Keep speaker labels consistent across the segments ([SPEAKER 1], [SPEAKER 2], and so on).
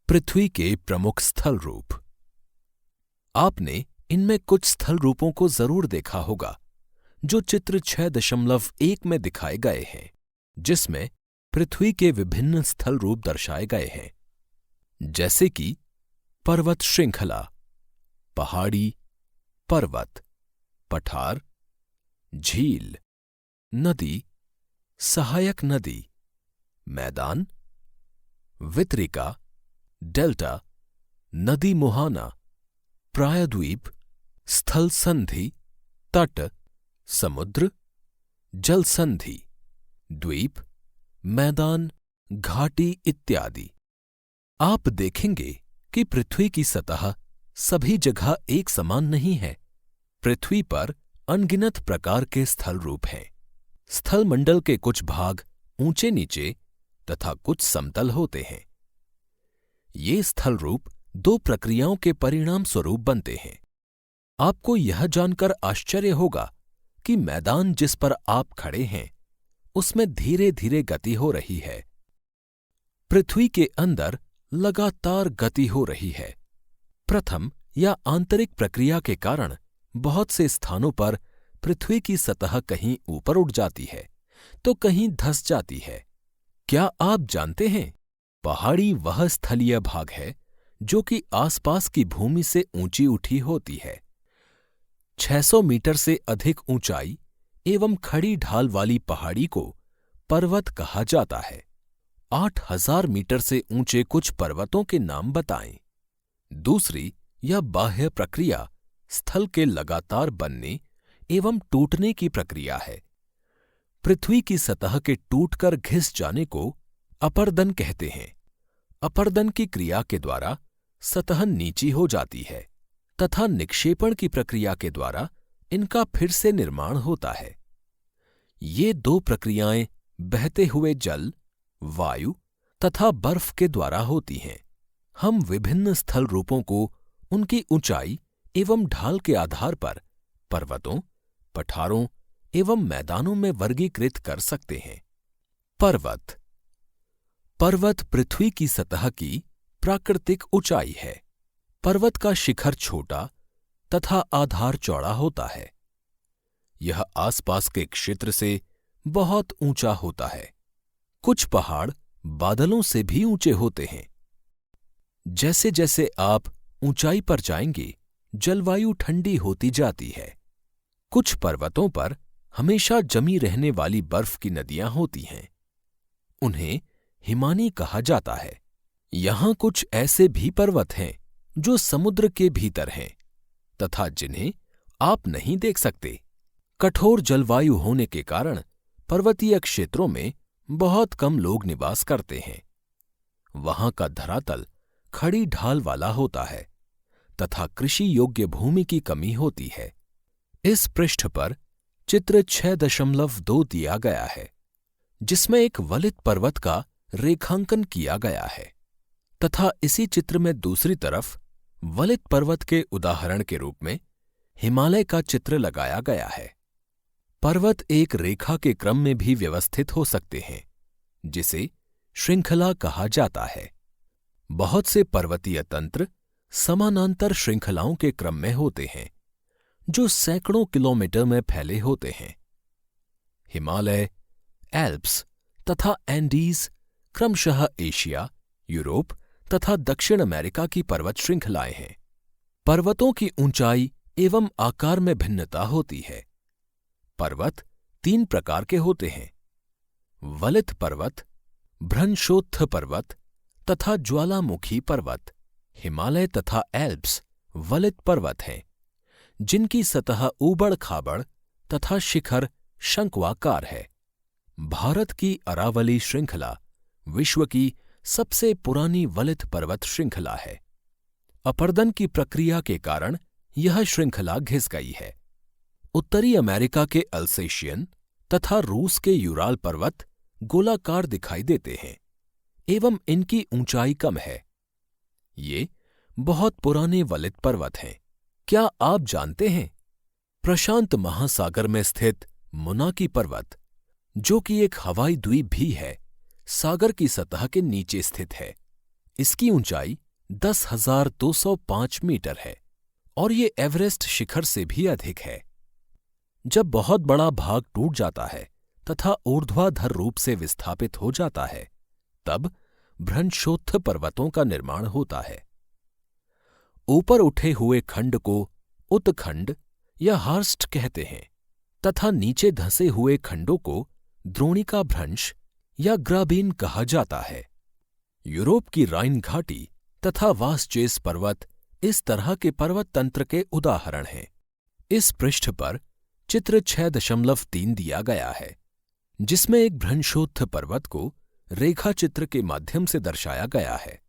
[SPEAKER 1] पृथ्वी के प्रमुख स्थल रूप। आपने इनमें कुछ स्थल रूपों को जरूर देखा होगा जो चित्र 6.1 में दिखाए गए हैं, जिसमें पृथ्वी के विभिन्न स्थल रूप दर्शाए गए हैं, जैसे कि पर्वत श्रृंखला, पहाड़ी, पर्वत, पठार, झील, नदी, सहायक नदी, मैदान, वितरिका, डेल्टा, नदी मुहाना, प्रायद्वीप, स्थल संधि, तट, समुद्र, जल संधि, द्वीप, मैदान, घाटी इत्यादि। आप देखेंगे कि पृथ्वी की सतह सभी जगह एक समान नहीं है। पृथ्वी पर अनगिनत प्रकार के स्थल रूप हैं। स्थल मंडल के कुछ भाग ऊंचे नीचे तथा कुछ समतल होते हैं। ये स्थल रूप दो प्रक्रियाओं के परिणाम स्वरूप बनते हैं। आपको यह जानकर आश्चर्य होगा कि मैदान जिस पर आप खड़े हैं उसमें धीरे धीरे गति हो रही है। पृथ्वी के अंदर लगातार गति हो रही है। प्रथम या आंतरिक प्रक्रिया के कारण बहुत से स्थानों पर पृथ्वी की सतह कहीं ऊपर उठ जाती है तो कहीं धंस जाती है। क्या आप जानते हैं, पहाड़ी वह स्थलीय भाग है जो कि आसपास की भूमि से ऊंची उठी होती है। 600 मीटर से अधिक ऊंचाई एवं खड़ी ढाल वाली पहाड़ी को पर्वत कहा जाता है। 8000 मीटर से ऊंचे कुछ पर्वतों के नाम बताएं। दूसरी या बाह्य प्रक्रिया स्थल के लगातार बनने एवं टूटने की प्रक्रिया है। पृथ्वी की सतह के टूटकर घिस जाने को अपर्दन कहते हैं। अपर्दन की क्रिया के द्वारा सतह नीची हो जाती है तथा निक्षेपण की प्रक्रिया के द्वारा इनका फिर से निर्माण होता है। ये दो प्रक्रियाएं बहते हुए जल, वायु तथा बर्फ के द्वारा होती हैं। हम विभिन्न स्थल रूपों को उनकी ऊंचाई एवं ढाल के आधार पर पर्वतों, पठारों एवं मैदानों में वर्गीकृत कर सकते हैं। पर्वत। पर्वत पृथ्वी की सतह की प्राकृतिक ऊंचाई है। पर्वत का शिखर छोटा तथा आधार चौड़ा होता है। यह आसपास के क्षेत्र से बहुत ऊंचा होता है। कुछ पहाड़ बादलों से भी ऊंचे होते हैं। जैसे जैसे आप ऊंचाई पर जाएंगे, जलवायु ठंडी होती जाती है। कुछ पर्वतों पर हमेशा जमी रहने वाली बर्फ की नदियां होती हैं। उन्हें हिमानी कहा जाता है। यहां कुछ ऐसे भी पर्वत हैं जो समुद्र के भीतर हैं तथा जिन्हें आप नहीं देख सकते। कठोर जलवायु होने के कारण पर्वतीय क्षेत्रों में बहुत कम लोग निवास करते हैं। वहां का धरातल खड़ी ढाल वाला होता है तथा कृषि योग्य भूमि की कमी होती है। इस पृष्ठ पर चित्र 6.2 दिया गया है, जिसमें एक वलित पर्वत का रेखांकन किया गया है तथा इसी चित्र में दूसरी तरफ वलित पर्वत के उदाहरण के रूप में हिमालय का चित्र लगाया गया है। पर्वत एक रेखा के क्रम में भी व्यवस्थित हो सकते हैं, जिसे श्रृंखला कहा जाता है। बहुत से पर्वतीय तंत्र समानांतर श्रृंखलाओं के क्रम में होते हैं, जो सैकड़ों किलोमीटर में फैले होते हैं। हिमालय, एल्प्स तथा एंडीज क्रमशः एशिया, यूरोप तथा दक्षिण अमेरिका की पर्वत श्रृंखलाएं हैं। पर्वतों की ऊंचाई एवं आकार में भिन्नता होती है। पर्वत 3 प्रकार के होते हैं: वलित पर्वत, भ्रंशोत्थ पर्वत तथा ज्वालामुखी पर्वत। हिमालय तथा एल्प्स वलित पर्वत हैं, जिनकी सतह ऊबड़ खाबड़ तथा शिखर शंक्वाकार है। भारत की अरावली श्रृंखला विश्व की सबसे पुरानी वलित पर्वत श्रृंखला है। अपर्दन की प्रक्रिया के कारण यह श्रृंखला घिस गई है। उत्तरी अमेरिका के अल्सेशियन तथा रूस के यूराल पर्वत गोलाकार दिखाई देते हैं एवं इनकी ऊंचाई कम है। ये बहुत पुराने वलित पर्वत हैं। क्या आप जानते हैं, प्रशांत महासागर में स्थित मोनाकी पर्वत, जो कि एक हवाई द्वीप भी है, सागर की सतह के नीचे स्थित है। इसकी ऊंचाई 10,205 मीटर है और ये एवरेस्ट शिखर से भी अधिक है। जब बहुत बड़ा भाग टूट जाता है तथा ऊर्ध्वाधर रूप से विस्थापित हो जाता है, तब भ्रंशोत्थ पर्वतों का निर्माण होता है। ऊपर उठे हुए खंड को उत्खंड या हार्स्ट कहते हैं तथा नीचे धंसे हुए खंडों को द्रोणिका भ्रंश या ग्राबेन कहा जाता है। यूरोप की राइन घाटी तथा वासचेस पर्वत इस तरह के पर्वत तंत्र के उदाहरण हैं। इस पृष्ठ पर चित्र 6.3 दिया गया है, जिसमें एक भ्रंशोत्थ पर्वत को रेखा चित्र के माध्यम से दर्शाया गया है।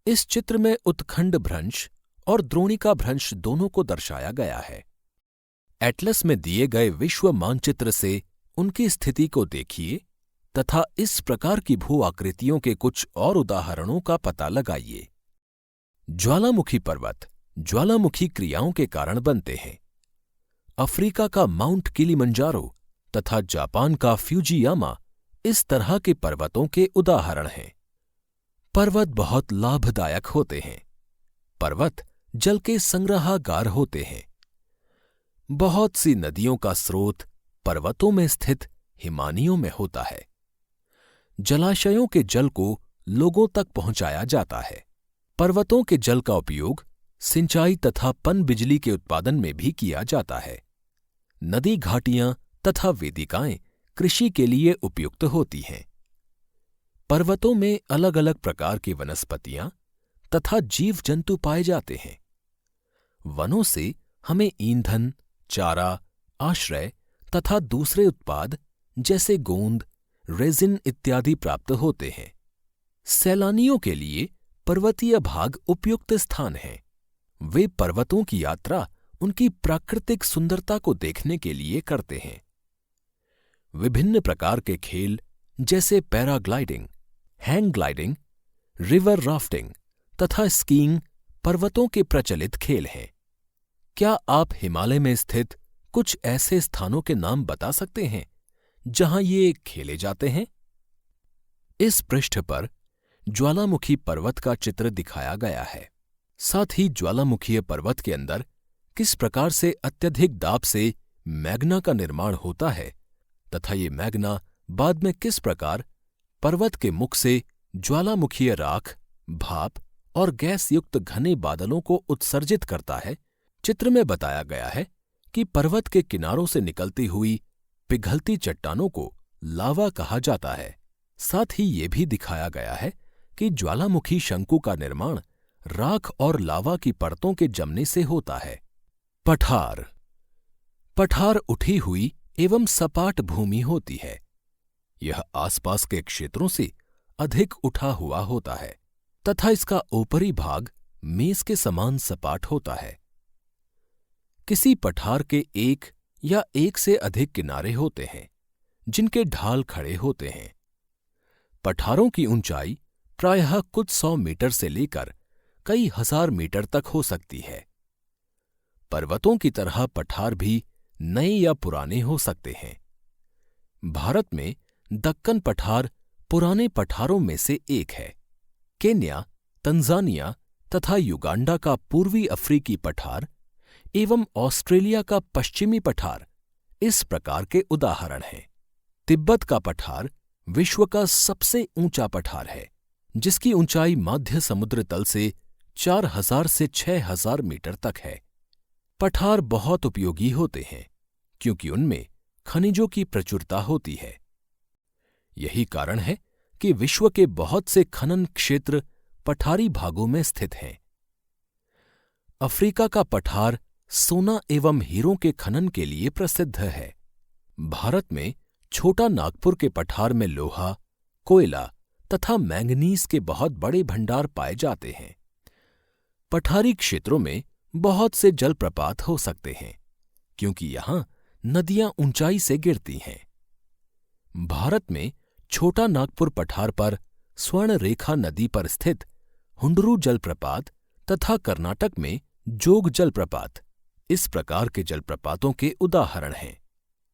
[SPEAKER 1] इस चित्र में उत्खंड भ्रंश और द्रोणिका भ्रंश दोनों को दर्शाया गया है। एटलस में दिए गए विश्व मानचित्र से उनकी स्थिति को देखिए तथा इस प्रकार की भू आकृतियों के कुछ और उदाहरणों का पता लगाइए। ज्वालामुखी पर्वत ज्वालामुखी क्रियाओं के कारण बनते हैं। अफ्रीका का माउंट किलिमंजारो तथा जापान का फ्यूजियामा इस तरह के पर्वतों के उदाहरण हैं। पर्वत बहुत लाभदायक होते हैं। पर्वत जल के संग्रहागार होते हैं। बहुत सी नदियों का स्रोत पर्वतों में स्थित हिमानियों में होता है। जलाशयों के जल को लोगों तक पहुंचाया जाता है। पर्वतों के जल का उपयोग सिंचाई तथा पनबिजली के उत्पादन में भी किया जाता है। नदी घाटियां तथा वेदिकाएं कृषि के लिए उपयुक्त होती हैं। पर्वतों में अलग अलग प्रकार की वनस्पतियां तथा जीव जंतु पाए जाते हैं। वनों से हमें ईंधन, चारा, आश्रय तथा दूसरे उत्पाद जैसे गोंद, रेजिन इत्यादि प्राप्त होते हैं। सैलानियों के लिए पर्वतीय भाग उपयुक्त स्थान हैं। वे पर्वतों की यात्रा उनकी प्राकृतिक सुंदरता को देखने के लिए करते हैं। विभिन्न प्रकार के खेल जैसे paragliding, hang gliding, river rafting तथा स्कीइंग पर्वतों के प्रचलित खेल हैं। क्या आप हिमालय में स्थित कुछ ऐसे स्थानों के नाम बता सकते हैं जहां ये खेले जाते हैं? इस पृष्ठ पर ज्वालामुखी पर्वत का चित्र दिखाया गया है। साथ ही ज्वालामुखीय पर्वत के अंदर किस प्रकार से अत्यधिक दाब से मैग्ना का निर्माण होता है तथा ये मैग्ना बाद में किस प्रकार पर्वत के मुख से ज्वालामुखीय राख, भाप और गैस युक्त घने बादलों को उत्सर्जित करता है। चित्र में बताया गया है कि पर्वत के किनारों से निकलती हुई पिघलती चट्टानों को लावा कहा जाता है। साथ ही ये भी दिखाया गया है कि ज्वालामुखी शंकु का निर्माण राख और लावा की परतों के जमने से होता है। पठार पठार उठी हुई एवं सपाट भूमि होती है। यह आसपास के क्षेत्रों से अधिक उठा हुआ होता है तथा इसका ऊपरी भाग मेज के समान सपाट होता है। किसी पठार के एक या एक से अधिक किनारे होते हैं जिनके ढाल खड़े होते हैं। पठारों की ऊंचाई प्रायः कुछ 100 मीटर से लेकर कई हजार मीटर तक हो सकती है। पर्वतों की तरह पठार भी नए या पुराने हो सकते हैं। भारत में दक्कन पठार पुराने पठारों में से एक है। केन्या, तंजानिया तथा युगांडा का पूर्वी अफ्रीकी पठार एवं ऑस्ट्रेलिया का पश्चिमी पठार इस प्रकार के उदाहरण हैं। तिब्बत का पठार विश्व का सबसे ऊंचा पठार है, जिसकी ऊंचाई मध्य समुद्र तल से 4000 से 6000 मीटर तक है। पठार बहुत उपयोगी होते हैं क्योंकि उनमें खनिजों की प्रचुरता होती है। यही कारण है कि विश्व के बहुत से खनन क्षेत्र पठारी भागों में स्थित हैं। अफ्रीका का पठार सोना एवं हीरों के खनन के लिए प्रसिद्ध है। भारत में छोटा नागपुर के पठार में लोहा, कोयला तथा मैंगनीज के बहुत बड़े भंडार पाए जाते हैं। पठारी क्षेत्रों में बहुत से जलप्रपात हो सकते हैं क्योंकि यहां नदियां ऊंचाई से गिरती हैं। भारत में छोटा नागपुर पठार पर स्वर्ण रेखा नदी पर स्थित हुंडरू जलप्रपात तथा कर्नाटक में जोग जलप्रपात इस प्रकार के जलप्रपातों के उदाहरण हैं।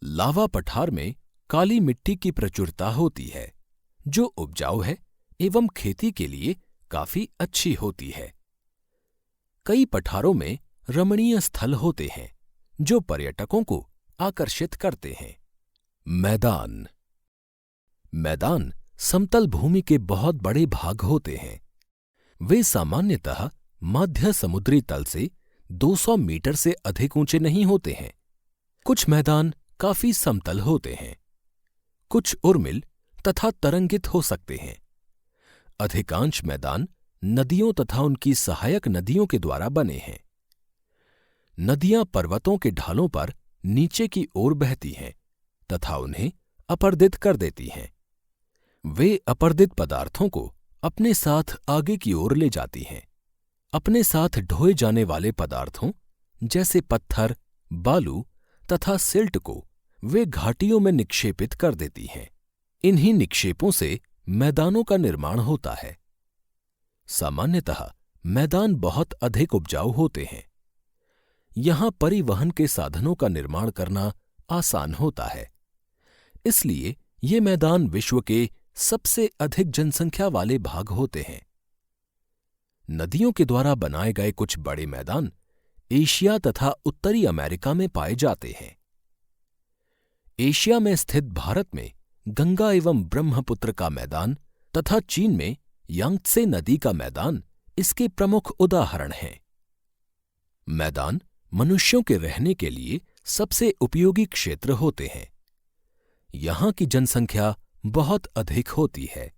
[SPEAKER 1] लावा पठार में काली मिट्टी की प्रचुरता होती है जो उपजाऊ है एवं खेती के लिए काफी अच्छी होती है। कई पठारों में रमणीय स्थल होते हैं जो पर्यटकों को आकर्षित करते हैं। मैदान। मैदान समतल भूमि के बहुत बड़े भाग होते हैं। वे सामान्यतः मध्य समुद्री तल से 200 मीटर से अधिक ऊंचे नहीं होते हैं। कुछ मैदान काफी समतल होते हैं, कुछ उर्मिल तथा तरंगित हो सकते हैं। अधिकांश मैदान नदियों तथा उनकी सहायक नदियों के द्वारा बने हैं। नदियां पर्वतों के ढालों पर नीचे की ओर बहती हैं तथा उन्हें अपर्दित कर देती हैं। वे अपर्दित पदार्थों को अपने साथ आगे की ओर ले जाती हैं। अपने साथ ढोए जाने वाले पदार्थों जैसे पत्थर, बालू तथा सिल्ट को वे घाटियों में निक्षेपित कर देती हैं। इन्हीं निक्षेपों से मैदानों का निर्माण होता है। सामान्यतः मैदान बहुत अधिक उपजाऊ होते हैं। यहां परिवहन के साधनों का निर्माण करना आसान होता है, इसलिए ये मैदान विश्व के सबसे अधिक जनसंख्या वाले भाग होते हैं। नदियों के द्वारा बनाए गए कुछ बड़े मैदान एशिया तथा उत्तरी अमेरिका में पाए जाते हैं। एशिया में स्थित भारत में गंगा एवं ब्रह्मपुत्र का मैदान तथा चीन में यांगत्से नदी का मैदान इसके प्रमुख उदाहरण हैं। मैदान मनुष्यों के रहने के लिए सबसे उपयोगी क्षेत्र होते हैं। यहां की जनसंख्या बहुत अधिक होती है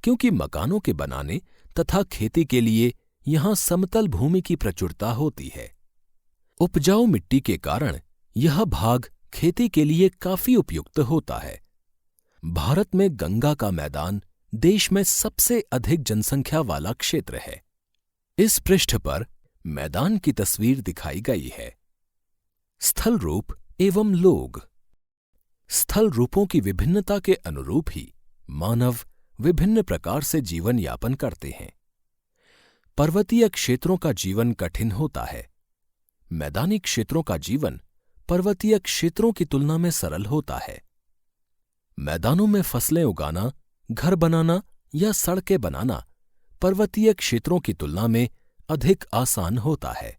[SPEAKER 1] क्योंकि मकानों के बनाने तथा खेती के लिए यहां समतल भूमि की प्रचुरता होती है। उपजाऊ मिट्टी के कारण यह भाग खेती के लिए काफी उपयुक्त होता है। भारत में गंगा का मैदान देश में सबसे अधिक जनसंख्या वाला क्षेत्र है। इस पृष्ठ पर मैदान की तस्वीर दिखाई गई है। स्थल रूप एवं लोग। स्थल रूपों की विभिन्नता के अनुरूप ही मानव विभिन्न प्रकार से जीवन यापन करते हैं। पर्वतीय क्षेत्रों का जीवन कठिन होता है। मैदानी क्षेत्रों का जीवन पर्वतीय क्षेत्रों की तुलना में सरल होता है। मैदानों में फसलें उगाना, घर बनाना या सड़कें बनाना पर्वतीय क्षेत्रों की तुलना में अधिक आसान होता है।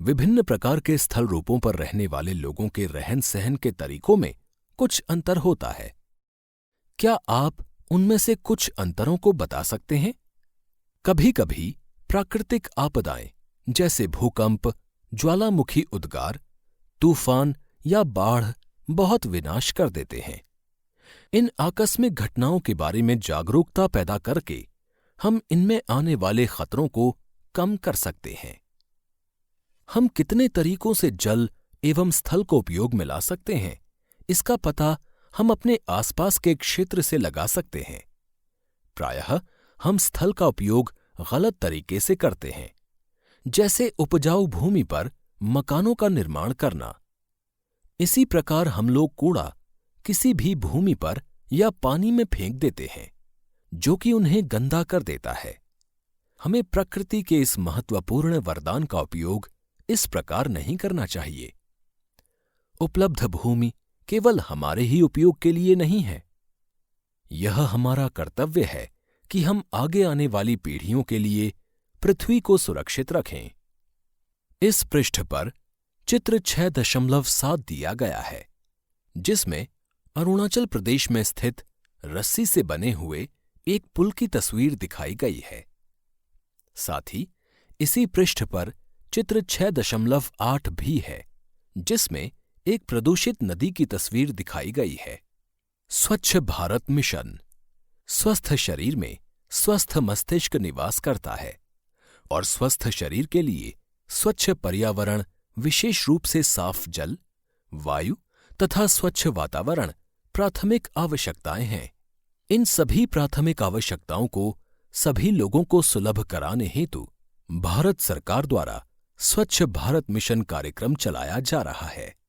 [SPEAKER 1] विभिन्न प्रकार के स्थल रूपों पर रहने वाले लोगों के रहन सहन के तरीकों में कुछ अंतर होता है। क्या आप उनमें से कुछ अंतरों को बता सकते हैं? कभी कभी प्राकृतिक आपदाएं जैसे भूकंप, ज्वालामुखी उद्गार, तूफान या बाढ़ बहुत विनाश कर देते हैं। इन आकस्मिक घटनाओं के बारे में जागरूकता पैदा करके हम इनमें आने वाले खतरों को कम कर सकते हैं। हम कितने तरीकों से जल एवं स्थल को उपयोग में ला सकते हैं, इसका पता हम अपने आसपास के क्षेत्र से लगा सकते हैं। प्रायः हम स्थल का उपयोग गलत तरीके से करते हैं, जैसे उपजाऊ भूमि पर मकानों का निर्माण करना। इसी प्रकार हम लोग कूड़ा किसी भी भूमि पर या पानी में फेंक देते हैं, जो कि उन्हें गंदा कर देता है। हमें प्रकृति के इस महत्वपूर्ण वरदान का उपयोग इस प्रकार नहीं करना चाहिए। उपलब्ध भूमि केवल हमारे ही उपयोग के लिए नहीं है। यह हमारा कर्तव्य है कि हम आगे आने वाली पीढ़ियों के लिए पृथ्वी को सुरक्षित रखें। इस पृष्ठ पर चित्र 6.7 दिया गया है, जिसमें अरुणाचल प्रदेश में स्थित रस्सी से बने हुए एक पुल की तस्वीर दिखाई गई है। साथ ही इसी पृष्ठ पर चित्र 6.8 भी है, जिसमें एक प्रदूषित नदी की तस्वीर दिखाई गई है। स्वच्छ भारत मिशन। स्वस्थ शरीर में स्वस्थ मस्तिष्क निवास करता है और स्वस्थ शरीर के लिए स्वच्छ पर्यावरण, विशेष रूप से साफ जल, वायु तथा स्वच्छ वातावरण प्राथमिक आवश्यकताएं हैं। इन सभी प्राथमिक आवश्यकताओं को सभी लोगों को सुलभ कराने हेतु भारत सरकार द्वारा स्वच्छ भारत मिशन कार्यक्रम चलाया जा रहा है।